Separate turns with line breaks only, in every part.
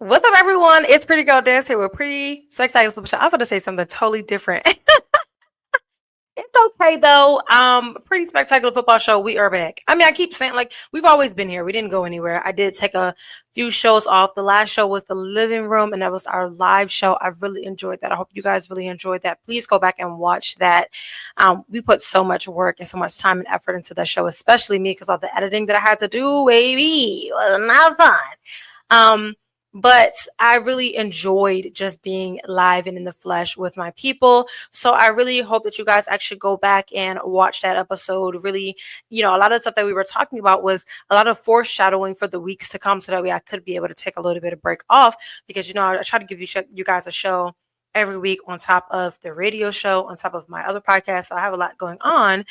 What's up, everyone? It's Pretty Girl Dance here with Pretty Spectacular Football Show. I was going to say something totally different. It's okay though. Pretty Spectacular Football Show. We are back. I mean, I keep saying like we've always been here. We didn't go anywhere. I did take a few shows off. The last show was the living room, and that was our live show. I really enjoyed that. I hope you guys really enjoyed that. Please go back and watch that. We put so much work and so much time and effort into that show, especially me, because all the editing that I had to do, baby, was not fun. But I really enjoyed just being live and in the flesh with my people. So I really hope that you guys actually go back and watch that episode. Really, a lot of stuff that we were talking about was a lot of foreshadowing for the weeks to come, so that way I could be able to take a little bit of break off, because I try to give you guys a show every week on top of the radio show, on top of my other podcast. So I have a lot going on,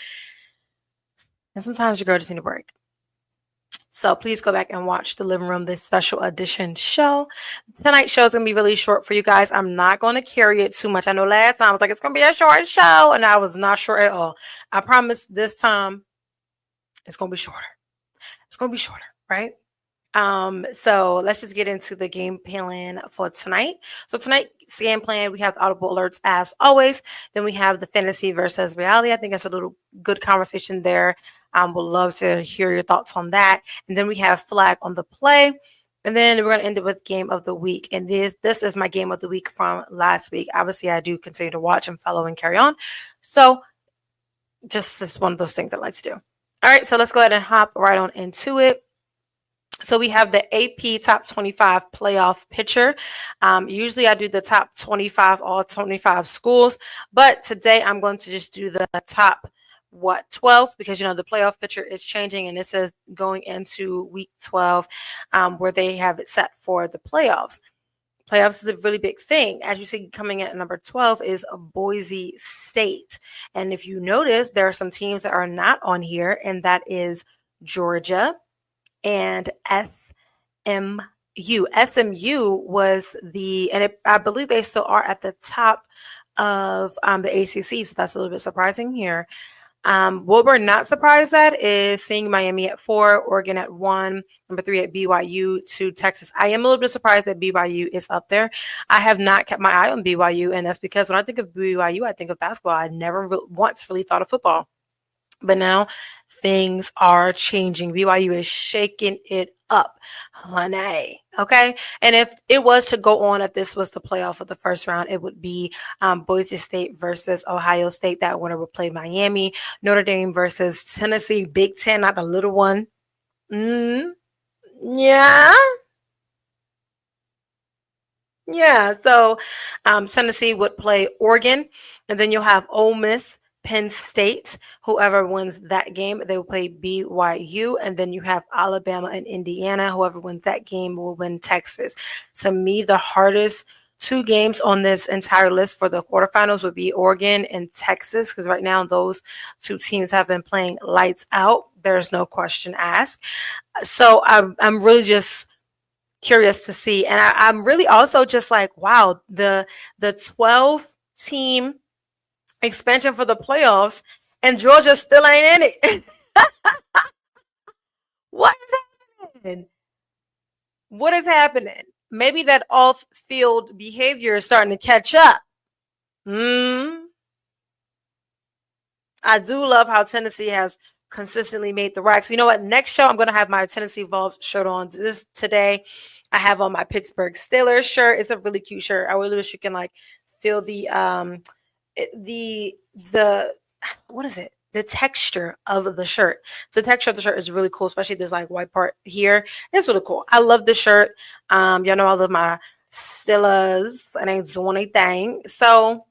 and sometimes your girl just need a break. So please go back and watch the living room, this special edition show. Tonight's show is going to be really short for you guys. I'm not going to carry it too much. I know last time I was like, it's going to be a short show, and I was not sure at all. I promise this time it's going to be shorter. It's going to be shorter, right? So let's just get into the game plan for tonight. So tonight's game plan, we have the audible alerts as always. Then we have the fantasy versus reality. I think that's a little good conversation there. Would love to hear your thoughts on that. And then we have flag on the play. And then we're going to end it with game of the week. And this is my game of the week from last week. Obviously, I do continue to watch and follow and carry on. So just one of those things I like to do. All right, so let's go ahead and hop right on into it. So we have the AP top 25 playoff picture. Usually I do the top 25, all 25 schools. But today I'm going to just do the top 12, because the playoff picture is changing, and this is going into week 12, where they have it set for the playoffs. Playoffs is a really big thing. As you see, coming at number 12 is Boise State. And if you notice, there are some teams that are not on here, and that is Georgia and SMU. SMU was I believe they still are at the top of the ACC, so that's a little bit surprising here. What we're not surprised at is seeing Miami at 4, Oregon at 1, number 3 at BYU, 2 Texas. I am a little bit surprised that BYU is up there. I have not kept my eye on BYU, and that's because when I think of BYU, I think of basketball. I never once really thought of football. But now things are changing. BYU is shaking it up, honey. Okay. And if it was to go on, if this was the playoff of the first round, it would be Boise State versus Ohio State. That winner would play Miami. Notre Dame versus Tennessee. Big Ten, not the little one. Yeah. Yeah. So Tennessee would play Oregon, and then you'll have Ole Miss, Penn State. Whoever wins that game, they will play BYU. And then you have Alabama and Indiana. Whoever wins that game will win Texas. To me, the hardest 2 games on this entire list for the quarterfinals would be Oregon and Texas, because right now those 2 teams have been playing lights out. There's no question asked. So I'm really just curious to see. And I'm really also just like, wow, the 12-team expansion for the playoffs, and Georgia still ain't in it. What is happening? What is happening? Maybe that off-field behavior is starting to catch up. I do love how Tennessee has consistently made the racks. You know what? Next show, I'm going to have my Tennessee Vols shirt on. Today, I have on my Pittsburgh Steelers shirt. It's a really cute shirt. I really wish you can feel the what is it? The texture of the shirt. So the texture of the shirt is really cool, especially this white part here. It's really cool. I love the shirt. Y'all know I love my Steelers, and ain't doing anything. So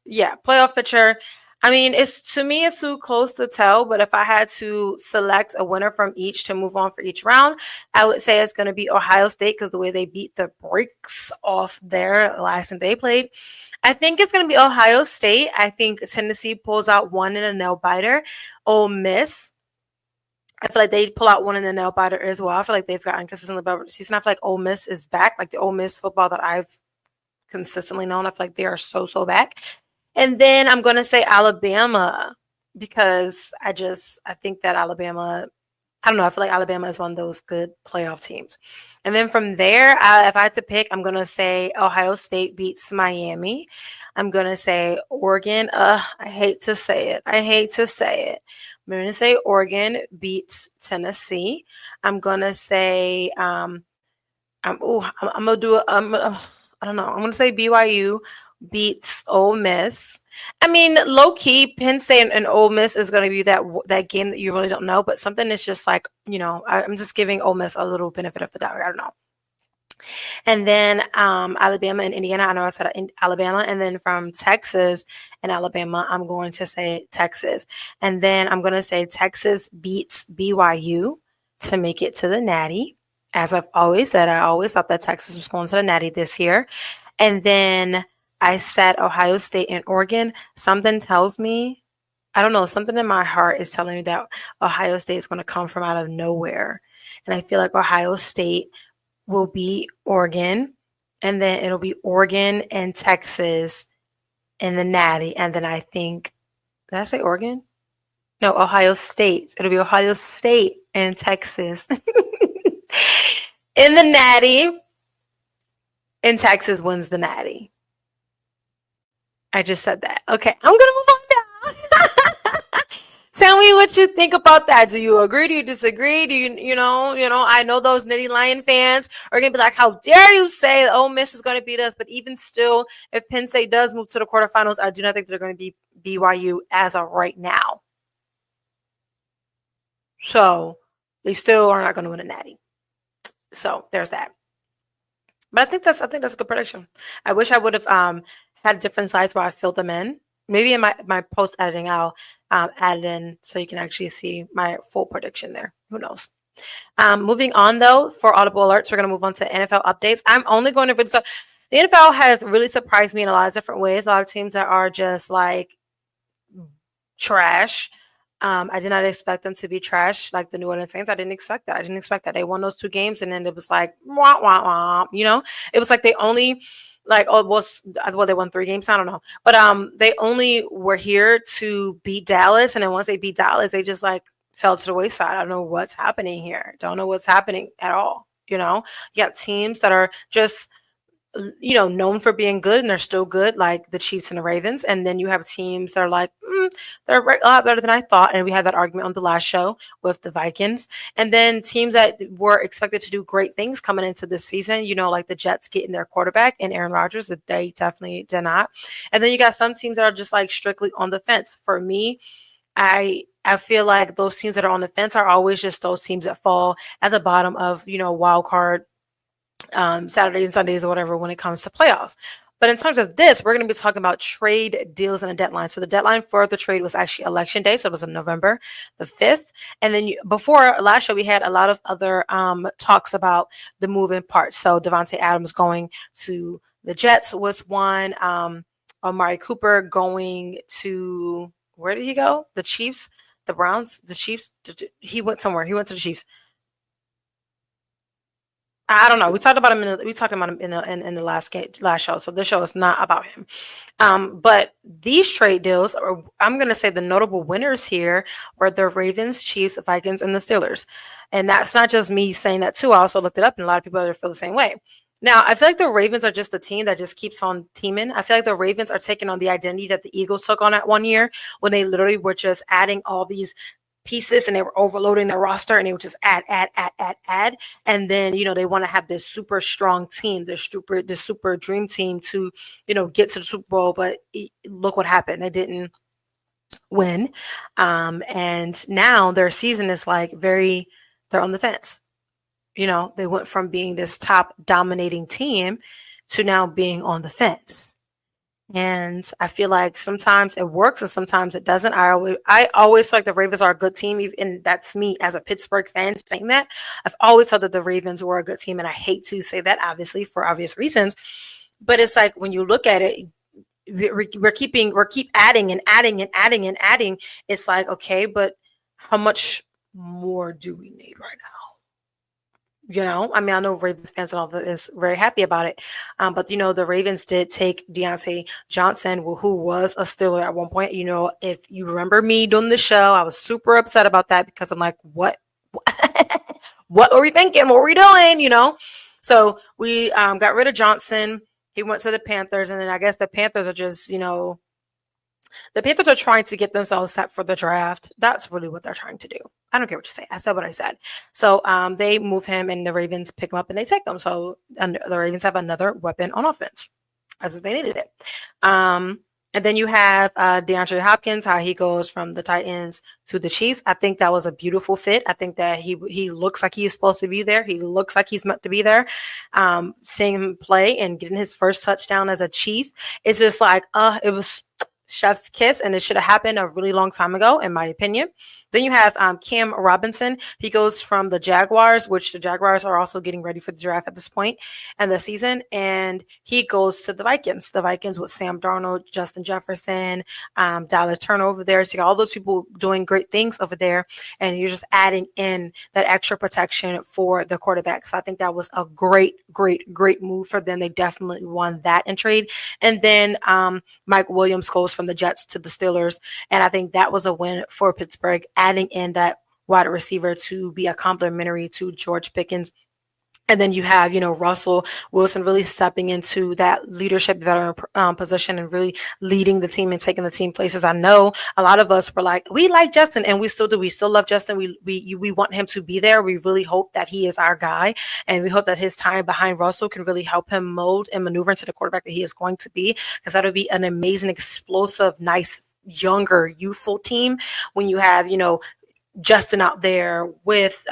yeah, playoff picture. I mean, to me, it's too close to tell, but if I had to select a winner from each to move on for each round, I would say it's going to be Ohio State, because the way they beat the brakes off their last time they played. I think it's going to be Ohio State. I think Tennessee pulls out one in a nail biter. Ole Miss, I feel like they pull out one in a nail biter as well. I feel like they've gotten consistently better this season. I feel like Ole Miss is back, like the Ole Miss football that I've consistently known. I feel like they are so back. And then I'm going to say Alabama, because I think that Alabama I don't know. I feel like Alabama is one of those good playoff teams. And then from there, if I had to pick, I'm going to say Ohio State beats Miami. I'm going to say Oregon. I hate to say it. I'm going to say Oregon beats Tennessee. I'm going to say, I'm going to do, I don't know. I'm going to say BYU beats Ole Miss. I mean, low key, Penn State and Ole Miss is going to be that game that you really don't know, but something is just like, I'm just giving Ole Miss a little benefit of the doubt. I don't know. And then Alabama and Indiana, I know I said Alabama. And then from Texas and Alabama, I'm going to say Texas. And then I'm going to say Texas beats BYU to make it to the Natty. As I've always said, I always thought that Texas was going to the Natty this year. And then I said Ohio State and Oregon. Something tells me, I don't know, something in my heart is telling me that Ohio State is going to come from out of nowhere. And I feel like Ohio State will beat Oregon, and then it'll be Oregon and Texas in the Natty. And then I think, did I say Oregon? No, Ohio State. It'll be Ohio State and Texas in the Natty, and Texas wins the Natty. I just said that. Okay, I'm going to move on now. Tell me what you think about that. Do you agree? Do you disagree? Do you know, I know those Nittany Lion fans are going to be like, how dare you say Ole Miss is going to beat us? But even still, if Penn State does move to the quarterfinals, I do not think they're going to be BYU as of right now. So they still are not going to win a Natty. So there's that. But I think that's a good prediction. I wish I would have had different slides where I filled them in. Maybe in my post editing, I'll add it in so you can actually see my full prediction there. Who knows? Moving on, though, for audible alerts, we're going to move on to NFL updates. I'm only going to really the NFL has really surprised me in a lot of different ways. A lot of teams that are just like trash. I did not expect them to be trash like the New Orleans Saints. I didn't expect that. They won those 2 games, and then it was like, wah, wah, wah. It was like they only they won 3 games. I don't know. But they only were here to beat Dallas. And then once they beat Dallas, they just like fell to the wayside. I don't know what's happening here. Don't know what's happening at all. You got teams that are just, known for being good and they're still good, like the Chiefs and the Ravens. And then you have teams that are like, they're a lot better than I thought. And we had that argument on the last show with the Vikings. And then teams that were expected to do great things coming into this season, like the Jets getting their quarterback and Aaron Rodgers, that they definitely did not. And then you got some teams that are just like strictly on the fence. For me, I feel like those teams that are on the fence are always just those teams that fall at the bottom of, wild card Saturdays and Sundays or whatever when it comes to playoffs. But in terms of this, we're going to be talking about trade deals and a deadline. So the deadline for the trade was actually Election Day. So it was on November the 5th. And then before last show, we had a lot of other talks about the moving parts. So Devontae Adams going to the Jets was one. Amari Cooper going to, where did he go? The Chiefs, the Browns, the Chiefs. He went somewhere. He went to the Chiefs. I don't know. We talked about him in the last show. So this show is not about him. But these trade deals are, I'm going to say the notable winners here were the Ravens, Chiefs, Vikings, and the Steelers. And that's not just me saying that too. I also looked it up, and a lot of people feel the same way. Now, I feel like the Ravens are just the team that just keeps on teaming. I feel like the Ravens are taking on the identity that the Eagles took on that one year when they literally were just adding all these pieces and they were overloading their roster and they would just add. And then, they want to have this super strong team, this super dream team to, get to the Super Bowl. But look what happened. They didn't win. And now their season is like they're on the fence. They went from being this top dominating team to now being on the fence. And I feel like sometimes it works and sometimes it doesn't. I always feel like the Ravens are a good team, and that's me as a Pittsburgh fan saying that. I've always thought that the Ravens were a good team, and I hate to say that, obviously, for obvious reasons. But it's like when you look at it, we keep adding and adding. It's like, okay, but how much more do we need right now? I know Ravens fans and all that is very happy about it. But, the Ravens did take Diontae Johnson, who was a Steeler at one point. If you remember me doing the show, I was super upset about that because I'm like, what? What were we thinking? What were we doing? So we got rid of Johnson. He went to the Panthers, and then I guess the Panthers are just, the Panthers are trying to get themselves set for the draft. That's really what they're trying to do. I don't care what you say. I said what I said. So they move him, and the Ravens pick him up and they take him. So the Ravens have another weapon on offense, as if they needed it. And then you have DeAndre Hopkins, how he goes from the Titans to the Chiefs. I think that was a beautiful fit. I think that he looks like he's supposed to be there. He looks like he's meant to be there. Seeing him play and getting his first touchdown as a Chief, it's just like, it was chef's kiss, and it should have happened a really long time ago, in my opinion. Then you have Cam Robinson. He goes from the Jaguars, which the Jaguars are also getting ready for the draft at this point in the season, and he goes to the Vikings. The Vikings with Sam Darnold, Justin Jefferson, Dallas Turner over there. So you got all those people doing great things over there, and you're just adding in that extra protection for the quarterback. So I think that was a great, great, great move for them. They definitely won that in trade. And then Mike Williams goes from the Jets to the Steelers, and I think that was a win for Pittsburgh, adding in that wide receiver to be a complementary to George Pickens. And then you have, Russell Wilson really stepping into that leadership veteran position and really leading the team and taking the team places. I know a lot of us were like, we like Justin, and we still do. We still love Justin. We want him to be there. We really hope that he is our guy, and we hope that his time behind Russell can really help him mold and maneuver into the quarterback that he is going to be, because that'll be an amazing, explosive, nice, younger, youthful team when you have, Justin out there with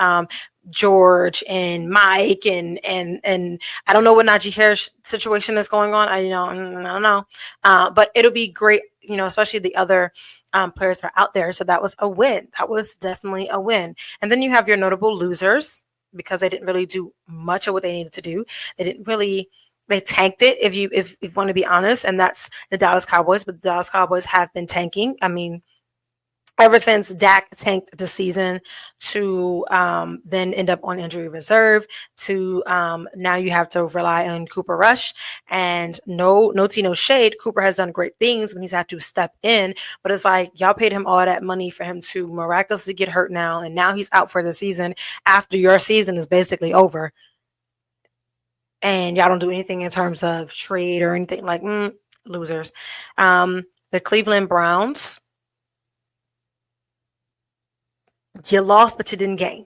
George and Mike and I don't know what Najee Harris situation is going on. I don't know. But it'll be great, especially the other players that are out there. So that was a win. That was definitely a win. And then you have your notable losers, because they didn't really do much of what they needed to do. They tanked it, if you want to be honest, and that's the Dallas Cowboys. But the Dallas Cowboys have been tanking. I mean, ever since Dak tanked the season to then end up on injury reserve to now you have to rely on Cooper Rush. And no shade, Cooper has done great things when he's had to step in, but it's like y'all paid him all that money for him to miraculously get hurt now, and now he's out for the season after your season is basically over. And y'all don't do anything in terms of trade or anything, like losers. The Cleveland Browns, you lost, but you didn't gain.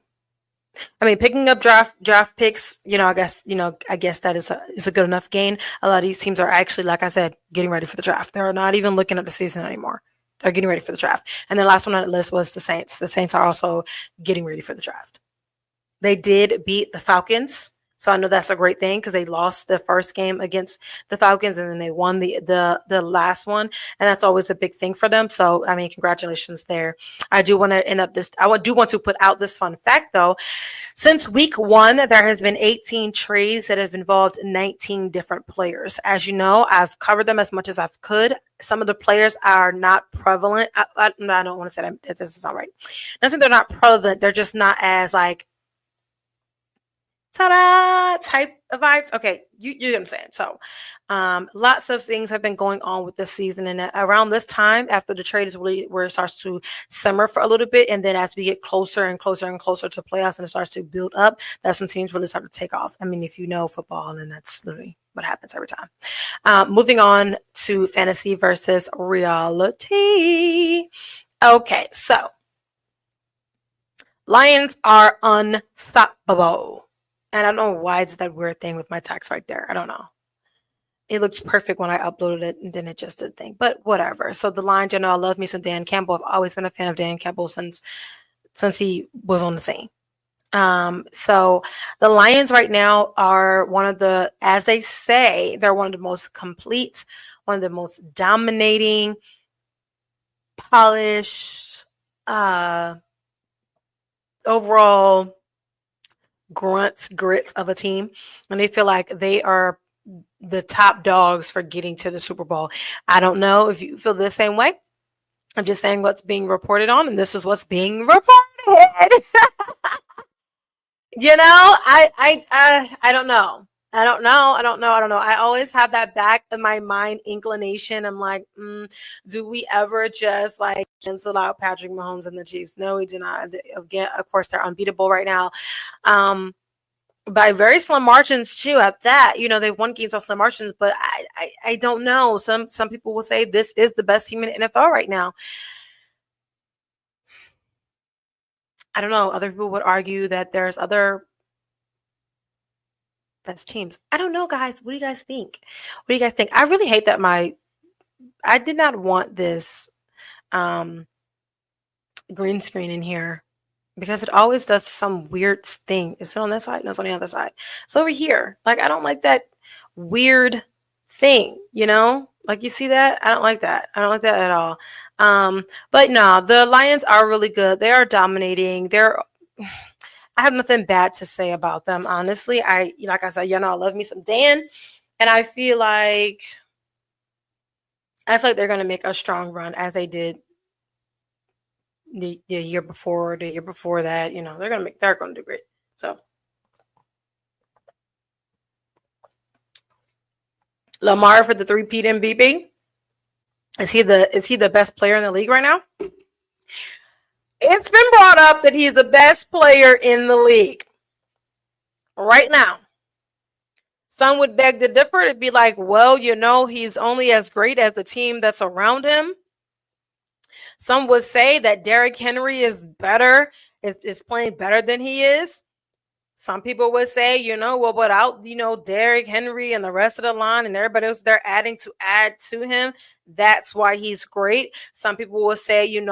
I mean, picking up draft picks, I guess that is a good enough gain. A lot of these teams are actually, like I said, getting ready for the draft. They're not even looking at the season anymore. They're getting ready for the draft. And the last one on the list was the Saints. The Saints are also getting ready for the draft. They did beat the Falcons. So I know that's a great thing, because they lost the first game against the Falcons, and then they won the last one, and that's always a big thing for them. So I mean, congratulations there. I do want to put out this fun fact though. Since week 1, there has been 18 trades that have involved 19 different players. As you know, I've covered them as much as I could. Some of the players are not prevalent. I don't want to say that this is not right. Doesn't they're not prevalent. They're just not as like ta-da type of vibes. Okay, you get what I'm saying. So lots of things have been going on with this season, and around this time, after the trade is really where it starts to simmer for a little bit, and then as we get closer and closer and closer to playoffs and it starts to build up, that's when teams really start to take off. I mean, if you know football, then that's literally what happens every time. Moving on to fantasy versus reality. Okay, so Lions are unstoppable. And I don't know why it's that weird thing with my text right there. I don't know. It looks perfect when I uploaded it, and then it just did a thing. But whatever. So the Lions, I love me some Dan Campbell. I've always been a fan of Dan Campbell since he was on the scene. So the Lions right now are one of the, as they say, they're one of the most complete, one of the most dominating, polished, overall grits of a team, and they feel like they are the top dogs for getting to the Super Bowl. I don't know if you feel the same way. I'm just saying what's being reported on, and this is what's being reported. I don't know. I don't know. I always have that back of my mind inclination. I'm like, do we ever just like cancel out Patrick Mahomes and the Chiefs? No, we do not. Again, of course, they're unbeatable right now. By very slim margins too at that. They've won games on slim margins, but I don't know. Some people will say this is the best team in the NFL right now. I don't know. Other people would argue that there's other best teams. I don't know, guys. What do you guys think? I really hate that I did not want this green screen in here because it always does some weird thing. Is it on this side? No, it's on the other side. It's over here. Like, I don't like that weird thing, Like, you see that? I don't like that. I don't like that at all. But no, the Lions are really good. They are dominating. I have nothing bad to say about them, honestly. Like I said, I love me some Dan, and I feel like they're going to make a strong run as they did the year before, the year before that. They're going to do great. So Lamar for the 3-peat MVP. Is he the best player in the league right now? It's been brought up that he's the best player in the league right now. Some would beg to differ. It'd be like, well, he's only as great as the team that's around him. Some would say that Derrick Henry is better, is playing better than he is. Some people would say, well, without, Derrick Henry and the rest of the line and everybody else they're adding to add to him, that's why he's great. Some people will say,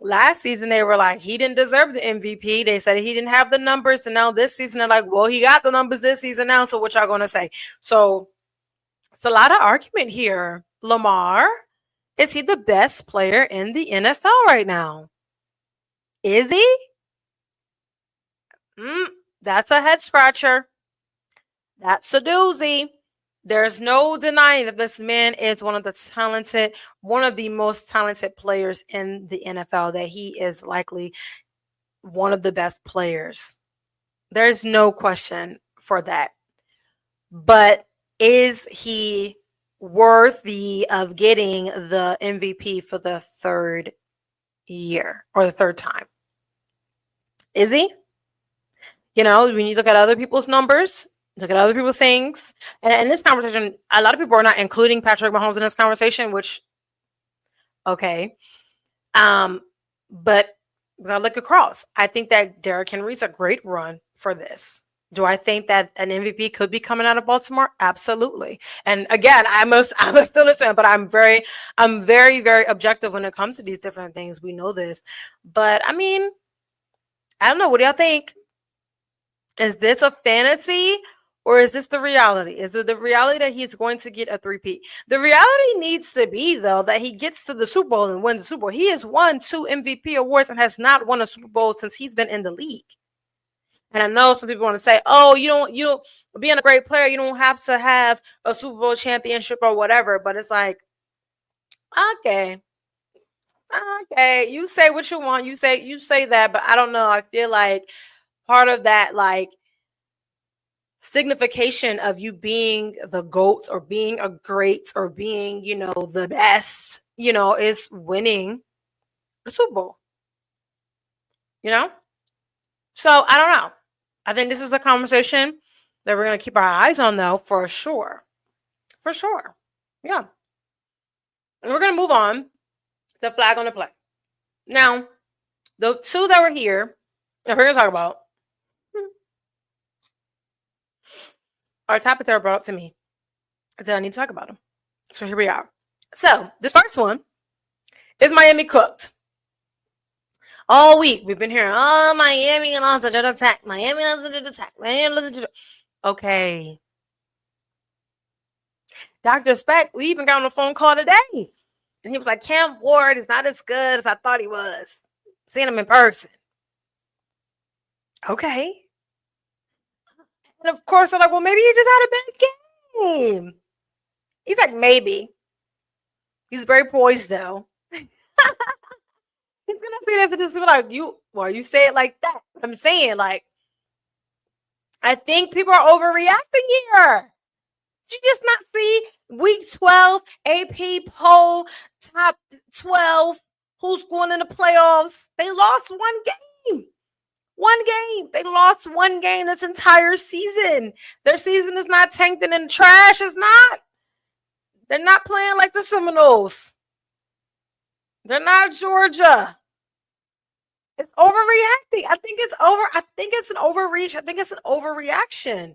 last season they were like, he didn't deserve the MVP. They said he didn't have the numbers. And now this season they're like, well, he got the numbers this season now. So what y'all going to say? So it's a lot of argument here. Lamar, is he the best player in the NFL right now? Is he? That's a head scratcher. That's a doozy. There's no denying that this man is one of the most talented players in the NFL, that he is likely one of the best players. There's no question for that. But is he worthy of getting the MVP for the third year or the third time? Is he? When you look at other people's numbers, look at other people's things. And in this conversation, a lot of people are not including Patrick Mahomes in this conversation, which, okay. But we gotta look across. I think that Derrick Henry's a great run for this. Do I think that an MVP could be coming out of Baltimore? Absolutely. And again, I'm a Steelers fan, but I'm very, very objective when it comes to these different things. We know this. But I mean, I don't know. What do y'all think? Is this a fantasy or is this the reality? Is it the reality that he's going to get a 3-peat? The reality needs to be, though, that he gets to the Super Bowl and wins the Super Bowl. He has won 2 MVP awards and has not won a Super Bowl since he's been in the league. And I know some people want to say, oh, you being a great player, you don't have to have a Super Bowl championship or whatever. But it's like, okay, you say what you want. You say that, but I don't know. I feel like part of that, like, signification of you being the GOAT or being a great or being, the best, is winning the Super Bowl. So I don't know. I think this is a conversation that we're going to keep our eyes on, though, for sure. For sure. Yeah. And we're going to move on to flag on the play. Now, the 2 that were here that we're going to talk about are topics that were brought up to me. I said I need to talk about them. So here we are. So this first one is Miami cooked. All week we've been hearing, oh, Miami lost an attack. Miami lost an attack. Okay. Dr. Speck, we even got on a phone call today. And he was like, Cam Ward is not as good as I thought he was. Seeing him in person. Okay. And of course, I'm like, well, maybe he just had a bad game. He's like, maybe. He's very poised, though. He's gonna say that to this like you say it like that. But I'm saying, like, I think people are overreacting here. Did you just not see week 12 AP poll top 12 who's going in the playoffs? They lost one game. One game. They lost one game this entire season. Their season is not tanked and in the trash. It's not. They're not playing like the Seminoles. They're not Georgia. It's overreacting. I think it's an overreach. I think it's an overreaction.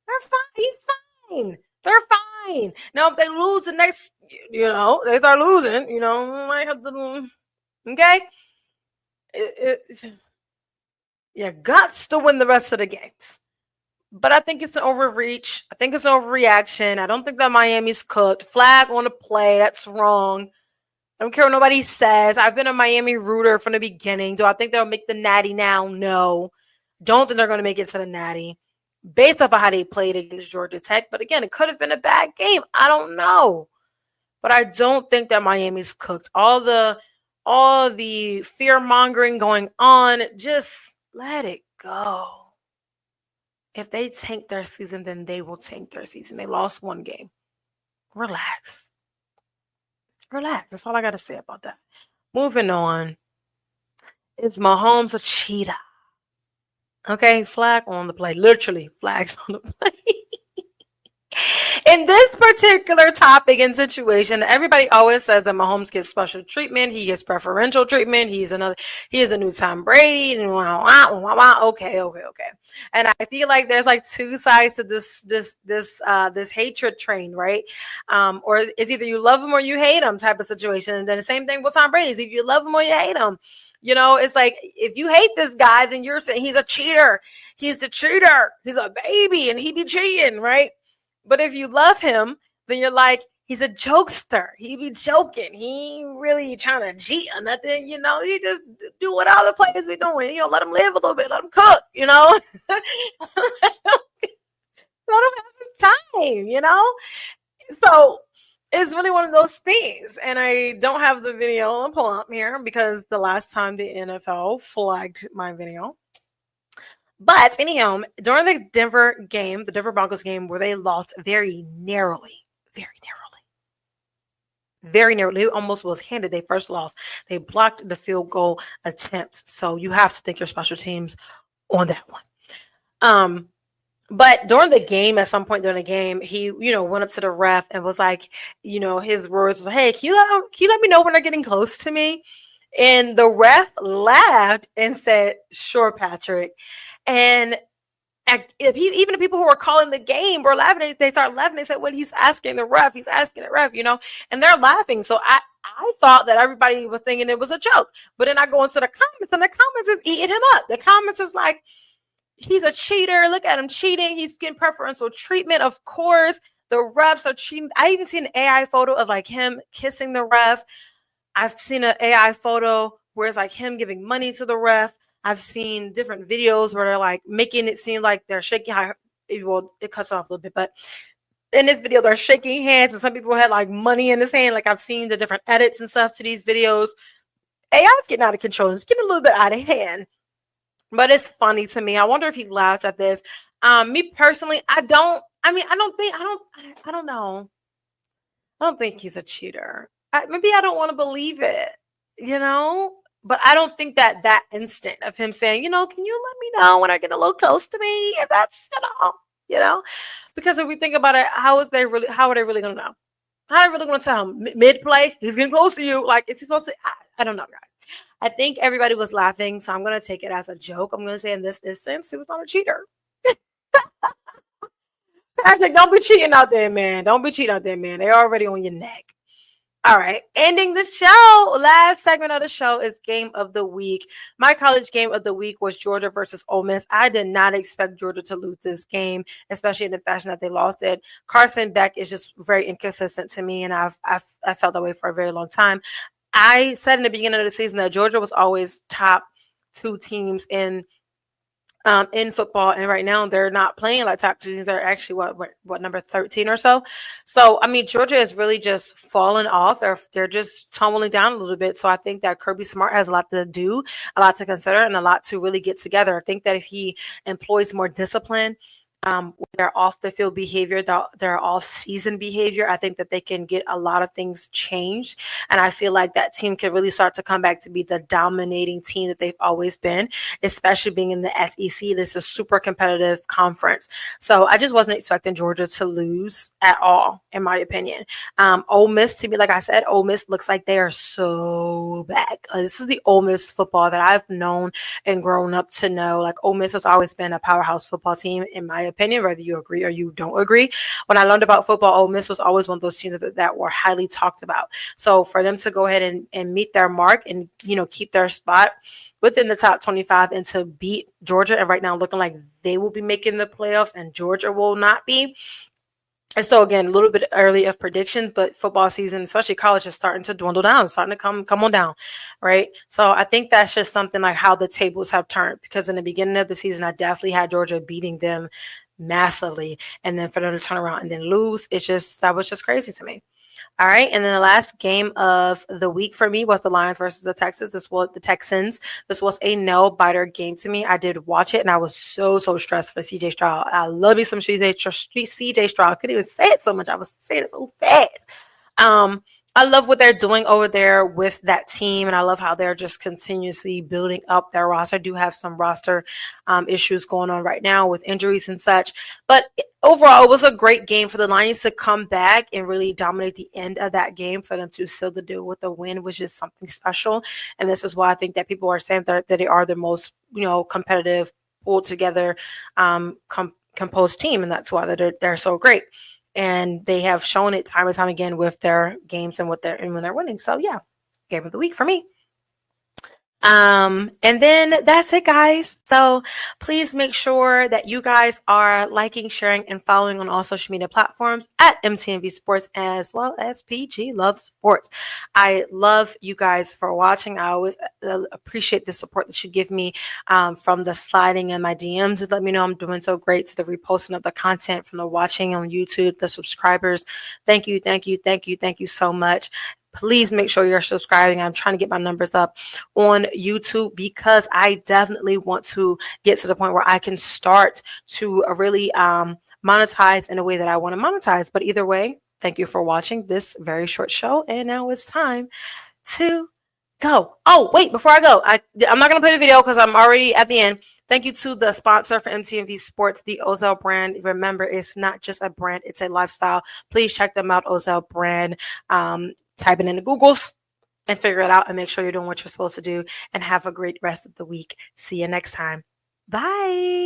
They're fine. He's fine. They're fine. Now, if they lose the next, they start losing, might have to, okay? You guts to win the rest of the games. But I think it's an overreach. I think it's an overreaction. I don't think that Miami's cooked. Flag on the play. That's wrong. I don't care what nobody says. I've been a Miami rooter from the beginning. Do I think they'll make the natty now? No. Don't think they're going to make it to the natty based off of how they played against Georgia Tech. But again, it could have been a bad game. I don't know. But I don't think that Miami's cooked. All the fear-mongering going on, just let it go. If they tank their season, then they will tank their season. They lost one game. Relax. That's all I got to say about that. Moving on. Is Mahomes a cheater? Okay, flag on the play. Literally, flags on the play. In this particular topic and situation, everybody always says that Mahomes gets special treatment. He gets preferential treatment. He is a new Tom Brady. And okay. And I feel like there's like two sides to this hatred train, right? Or it's either you love him or you hate him type of situation. And then the same thing with Tom Brady. Is if you love him or you hate him. It's like if you hate this guy, then you're saying he's a cheater. He's the cheater. He's a baby and he be cheating, right? But if you love him, then you're like, he's a jokester. He be joking. He ain't really trying to cheat or nothing. He just do what all the players be doing. Let him live a little bit. Let him cook, Let him have his time, So it's really one of those things. And I don't have the video on pull up here because the last time the NFL flagged my video. But anyhow, during the Denver Broncos game, where they lost very narrowly, it almost was handed. They first lost. They blocked the field goal attempt. So you have to think your special teams on that one. But during the game, at some point during the game, he, went up to the ref and was like, his words was, "Hey, can you let me know when they're getting close to me?" And the ref laughed and said, "Sure, Patrick." And even the people who were calling the game were laughing. They started laughing. They said, "Well, he's asking the ref. He's asking the ref," and they're laughing. So I thought that everybody was thinking it was a joke. But then I go into the comments, and the comments is eating him up. The comments is like, he's a cheater. Look at him cheating. He's getting preferential treatment. Of course, the refs are cheating. I even seen an AI photo of like him kissing the ref. I've seen an AI photo where it's like him giving money to the ref. I've seen different videos where they're like making it seem like they're shaking. It cuts off a little bit, but in this video, they're shaking hands, and some people had like money in his hand. Like I've seen the different edits and stuff to these videos. AI is getting out of control. It's getting a little bit out of hand, but it's funny to me. I wonder if he laughs at this. Me personally, I don't know. I don't think he's a cheater. Maybe I don't want to believe it, But I don't think that instant of him saying, can you let me know when I get a little close to me? If that's, because if we think about it, how are they really going to know? How are they really going to tell him mid-play? He's getting close to you. Like, it's supposed to, I don't know, guys. I think everybody was laughing, so I'm going to take it as a joke. I'm going to say in this instance, he was not a cheater. Patrick, don't be cheating out there, man. Don't be cheating out there, man. They're already on your neck. All right, ending the show. Last segment of the show is Game of the Week. My college game of the week was Georgia versus Ole Miss. I did not expect Georgia to lose this game, especially in the fashion that they lost it. Carson Beck is just very inconsistent to me, and I've felt that way for a very long time. I said in the beginning of the season that Georgia was always top two teams in in football, and right now they're not playing like top two teams. They're actually what number 13 or so. So I mean, Georgia is really just falling off. They're just tumbling down a little bit. So I think that Kirby Smart has a lot to do, a lot to consider, and a lot to really get together. I think that if he employs more discipline, their off the field behavior, their off season behavior, I think that they can get a lot of things changed. And I feel like that team can really start to come back to be the dominating team that they've always been, especially being in the SEC. This is a super competitive conference. So I just wasn't expecting Georgia to lose at all, in my opinion. Ole Miss, to me, like I said, Ole Miss looks like they are so back. This is the Ole Miss football that I've known and grown up to know. Like, Ole Miss has always been a powerhouse football team, in my opinion, whether you agree or you don't agree. When I learned about football, Ole Miss was always one of those teams that were highly talked about. So for them to go ahead and meet their mark and, keep their spot within the top 25 and to beat Georgia, and right now looking like they will be making the playoffs and Georgia will not be. And so again, a little bit early of predictions, but football season, especially college, is starting to dwindle down, starting to come on down, right? So I think that's just something like how the tables have turned, because in the beginning of the season, I definitely had Georgia beating them massively, and then for them to turn around and then lose, that was just crazy to me. All right, and then the last game of the week for me was the Lions versus the Texans. The Texans. This was a nail-biter game to me. I did watch it, and I was so stressed for CJ Stroud. I love me some CJ Stroud. I couldn't even say it so much. I was saying it so fast. I love what they're doing over there with that team, and I love how they're just continuously building up their roster. I do have some roster issues going on right now with injuries and such, but overall, it was a great game for the Lions to come back and really dominate the end of that game, for them to seal the deal with a win, which is something special. And this is why I think that people are saying that they are the most, competitive, pulled together, composed team, and that's why they're so great. And they have shown it time and time again with their games and when they're winning. So yeah, game of the week for me. And then that's it, guys. So please make sure that you guys are liking, sharing, and following on all social media platforms at MTNV Sports, as well as PG Love Sports. I love you guys for watching. I always appreciate the support that you give me from the sliding in my DMs to let me know I'm doing so great, to the reposting of the content, from the watching on YouTube, the subscribers. Thank you so much. Please make sure you're subscribing. I'm trying to get my numbers up on YouTube, because I definitely want to get to the point where I can start to really monetize in a way that I want to monetize. But either way, thank you for watching this very short show. And now it's time to go. Oh, wait, before I go, I'm not going to play the video because I'm already at the end. Thank you to the sponsor for MTNV Sports, the Ozell brand. Remember, it's not just a brand, it's a lifestyle. Please check them out, Ozell brand. Type it in the Googles and figure it out, and make sure you're doing what you're supposed to do, and have a great rest of the week. See you next time. Bye.